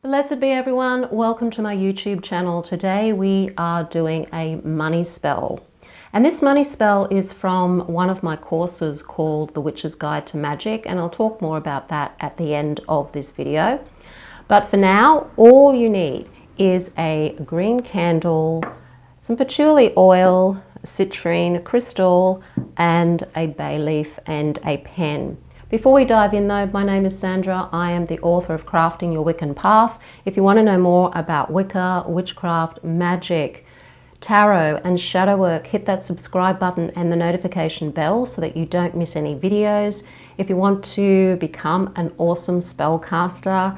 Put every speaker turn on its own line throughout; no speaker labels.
Blessed be everyone, welcome to my YouTube channel. Today we are doing a money spell. And this money spell is from one of my courses called The Witch's Guide to Magic, and I'll talk more about that at the end of this video. But for now, all you need is a green candle, some patchouli oil, citrine crystal, and a bay leaf and a pen. Before we dive in though, my name is Sandra. I am the author of Crafting Your Wiccan Path. If you want to know more about Wicca, witchcraft, magic, tarot and shadow work, hit that subscribe button and the notification bell so that you don't miss any videos. If you want to become an awesome spellcaster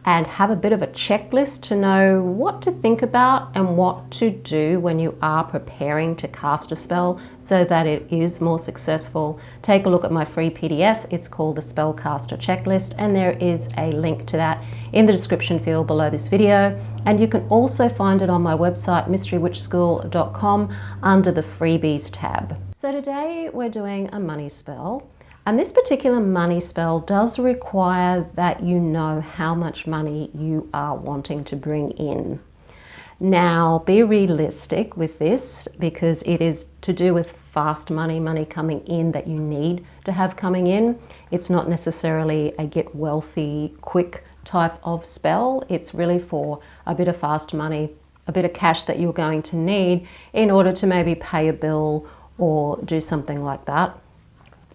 and have a bit of a checklist to know what to think about and what to do when you are preparing to cast a spell so that it is more successful, take a look at my free PDF. It's called the Spellcaster Checklist, and there is a link to that in the description field below this video. And you can also find it on my website, mysterywitchschool.com, under the freebies tab. So today we're doing a money spell. And this particular money spell does require that you know how much money you are wanting to bring in. Now, be realistic with this because it is to do with fast money, money coming in that you need to have coming in. It's not necessarily a get wealthy, quick type of spell. It's really for a bit of fast money, a bit of cash that you're going to need in order to maybe pay a bill or do something like that.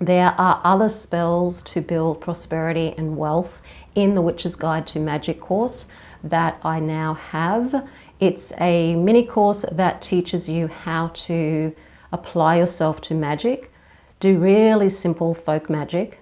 There are other spells to build prosperity and wealth in the Witch's Guide to Magic course that I now have. It's a mini course that teaches you how to apply yourself to magic, do really simple folk magic,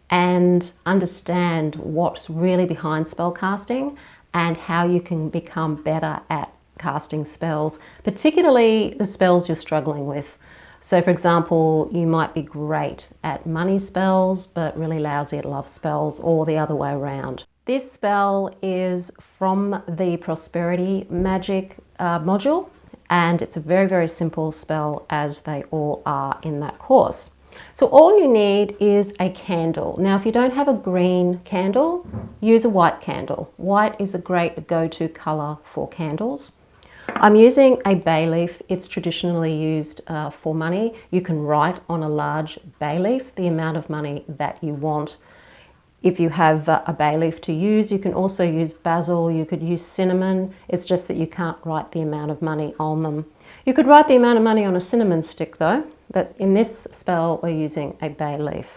and understand what's really behind spell casting and how you can become better at casting spells, particularly the spells you're struggling with. So for example, you might be great at money spells, but really lousy at love spells, or the other way around. This spell is from the Prosperity Magic module, and it's a very, very simple spell, as they all are in that course. So all you need is a candle. Now, if you don't have a green candle, use a white candle. White is a great go-to color for candles. I'm using a bay leaf. It's traditionally used for money. You can write on a large bay leaf the amount of money that you want. If you have a bay leaf to use, you can also use basil, you could use cinnamon. It's just that you can't write the amount of money on them. You could write the amount of money on a cinnamon stick though, but in this spell we're using a bay leaf.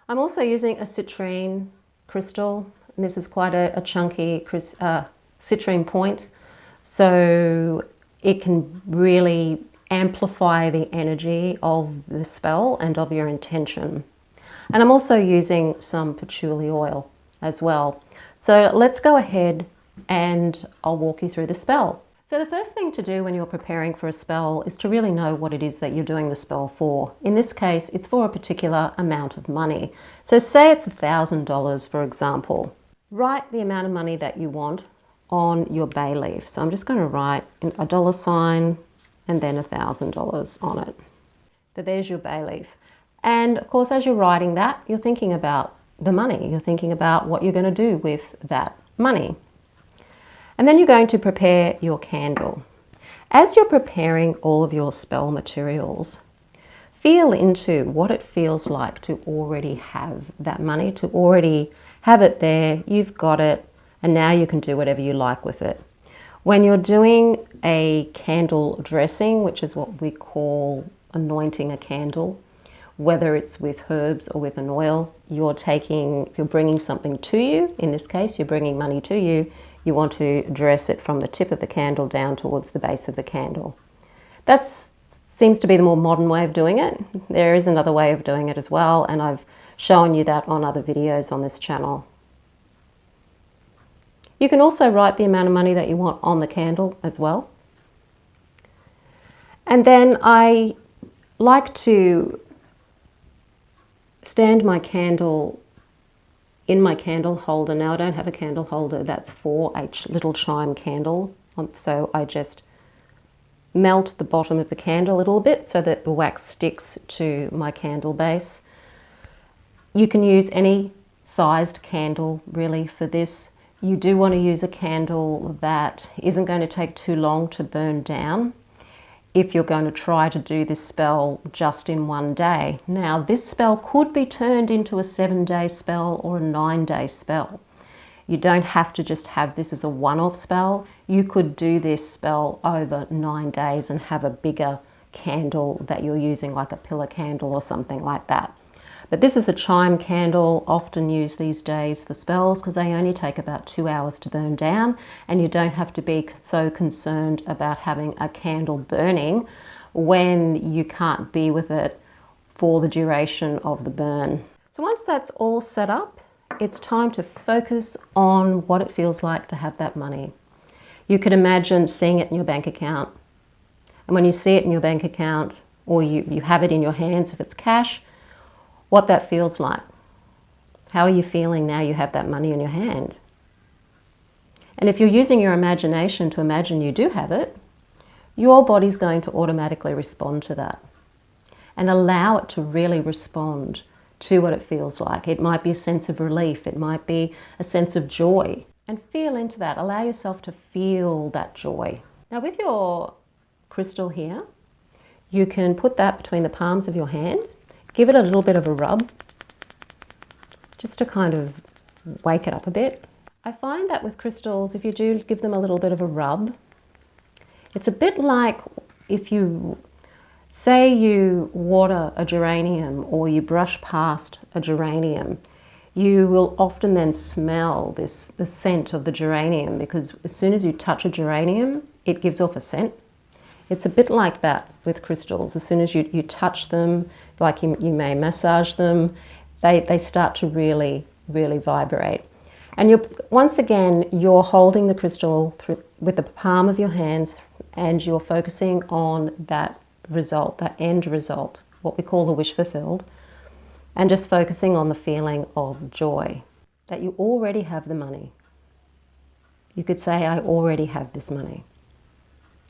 I'm also using a citrine crystal, and this is quite a chunky citrine point. So it can really amplify the energy of the spell and of your intention. And I'm also using some patchouli oil as well. So let's go ahead and I'll walk you through the spell. So the first thing to do when you're preparing for a spell is to really know what it is that you're doing the spell for. In this case, it's for a particular amount of money. So say it's $1,000, for example. Write the amount of money that you want on your bay leaf. So I'm just going to write a dollar sign and then $1,000 on it. So there's your bay leaf. And of course, as you're writing that, you're thinking about the money. You're thinking about what you're going to do with that money. And then you're going to prepare your candle. As you're preparing all of your spell materials, feel into what it feels like to already have that money, to already have it there. You've got it. And now you can do whatever you like with it. When you're doing a candle dressing, which is what we call anointing a candle, whether it's with herbs or with an oil, if you're bringing something to you, in this case, you're bringing money to you, you want to dress it from the tip of the candle down towards the base of the candle. That seems to be the more modern way of doing it. There is another way of doing it as well, and I've shown you that on other videos on this channel. You can also write the amount of money that you want on the candle as well. And then I like to stand my candle in my candle holder. Now I don't have a candle holder that's for a little chime candle. So I just melt the bottom of the candle a little bit so that the wax sticks to my candle base. You can use any sized candle really for this. You do want to use a candle that isn't going to take too long to burn down if you're going to try to do this spell just in one day. Now, this spell could be turned into a 7-day spell or a 9-day spell. You don't have to just have this as a one-off spell. You could do this spell over 9 days and have a bigger candle that you're using, like a pillar candle or something like that. But this is a chime candle, often used these days for spells because they only take about 2 hours to burn down, and you don't have to be so concerned about having a candle burning when you can't be with it for the duration of the burn. So once that's all set up, it's time to focus on what it feels like to have that money. You could imagine seeing it in your bank account. And when you see it in your bank account, or you have it in your hands if it's cash, what that feels like. How are you feeling now you have that money in your hand? And if you're using your imagination to imagine you do have it, your body's going to automatically respond to that and allow it to really respond to what it feels like. It might be a sense of relief. It might be a sense of joy. And feel into that. Allow yourself to feel that joy. Now with your crystal here, you can put that between the palms of your hand. Give it a little bit of a rub, just to kind of wake it up a bit. I find that with crystals, if you do give them a little bit of a rub, it's a bit like if you say you water a geranium or you brush past a geranium, you will often then smell the scent of the geranium, because as soon as you touch a geranium, it gives off a scent. It's a bit like that with crystals. As soon as you touch them, like you may massage them, they start to really, really vibrate. And once again, you're holding the crystal with the palm of your hands, and you're focusing on that result, that end result, what we call the wish fulfilled, and just focusing on the feeling of joy, that you already have the money. You could say, I already have this money.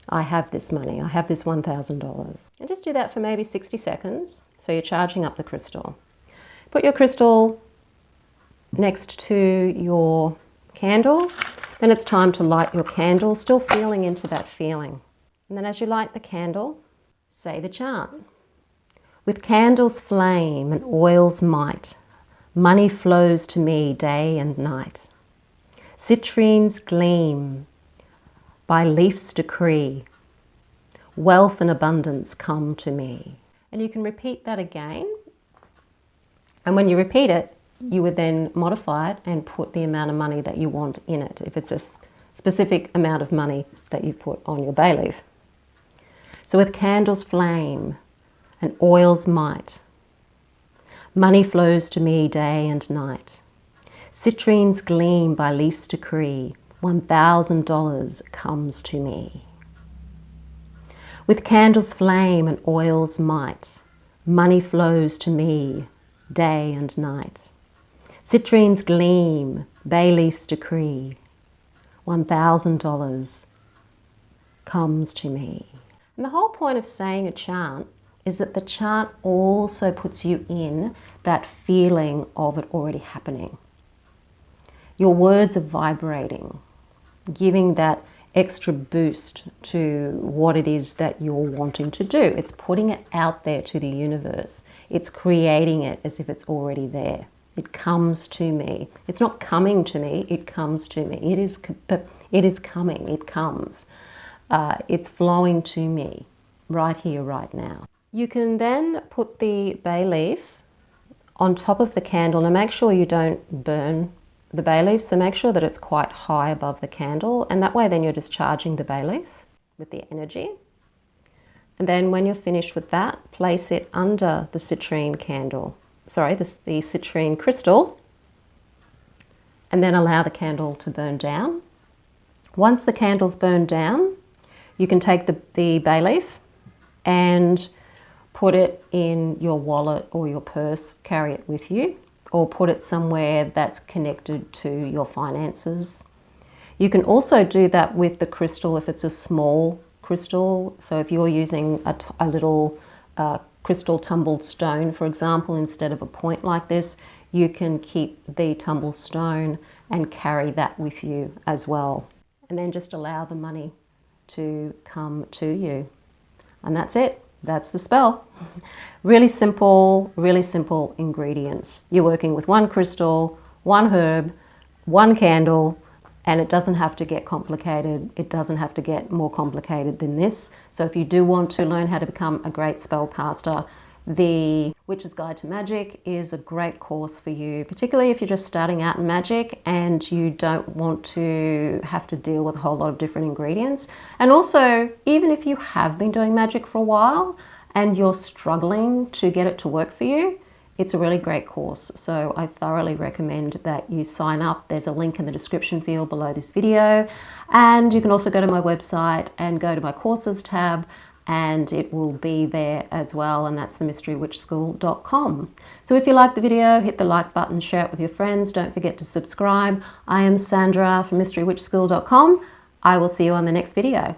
I have this money. I have this $1,000. And just do that for maybe 60 seconds. So you're charging up the crystal. Put your crystal next to your candle. Then it's time to light your candle, still feeling into that feeling. And then as you light the candle, say the chant. With candles flame and oil's might, money flows to me day and night. Citrines gleam by leaf's decree, wealth and abundance come to me. And you can repeat that again. And when you repeat it, you would then modify it and put the amount of money that you want in it, if it's a specific amount of money that you put on your bay leaf. So with candles flame and oil's might, money flows to me day and night. Citrines gleam by leaf's decree, $1,000 comes to me. With candles flame and oil's might, money flows to me day and night. Citrines gleam, bay leaf's decree, $1,000 comes to me. And the whole point of saying a chant is that the chant also puts you in that feeling of it already happening. Your words are vibrating, giving that extra boost to what it is that you're wanting to do. It's putting it out there to the universe. It's creating it as if it's already there. It comes to me. It's not coming to me, it comes to me. It is coming, it comes. It's flowing to me right here, right now. You can then put the bay leaf on top of the candle. Now make sure you don't burn the bay leaf, so make sure that it's quite high above the candle, and that way then you're just charging the bay leaf with the energy. And then when you're finished with that, place it under the citrine candle, the citrine crystal, and then allow the candle to burn down. Once the candle's burned down, you can take the bay leaf and put it in your wallet or your purse, carry it with you, or put it somewhere that's connected to your finances. You can also do that with the crystal if it's a small crystal. So if you're using a little crystal tumbled stone, for example, instead of a point like this, you can keep the tumble stone and carry that with you as well. And then just allow the money to come to you. And that's it. That's the spell. Really simple ingredients. You're working with one crystal, one herb, one candle, and it doesn't have to get complicated. It doesn't have to get more complicated than this. So if you do want to learn how to become a great spellcaster, the Witch's Guide to Magic is a great course for you, particularly if you're just starting out in magic and you don't want to have to deal with a whole lot of different ingredients. And also, even if you have been doing magic for a while and you're struggling to get it to work for you, it's a really great course. So I thoroughly recommend that you sign up. There's a link in the description field below this video. And you can also go to my website and go to my courses tab, and it will be there as well, and that's themysterywitchschool.com. So if you like the video, hit the like button, share it with your friends. Don't forget to subscribe. I am Sandra from mysterywitchschool.com. I will see you on the next video.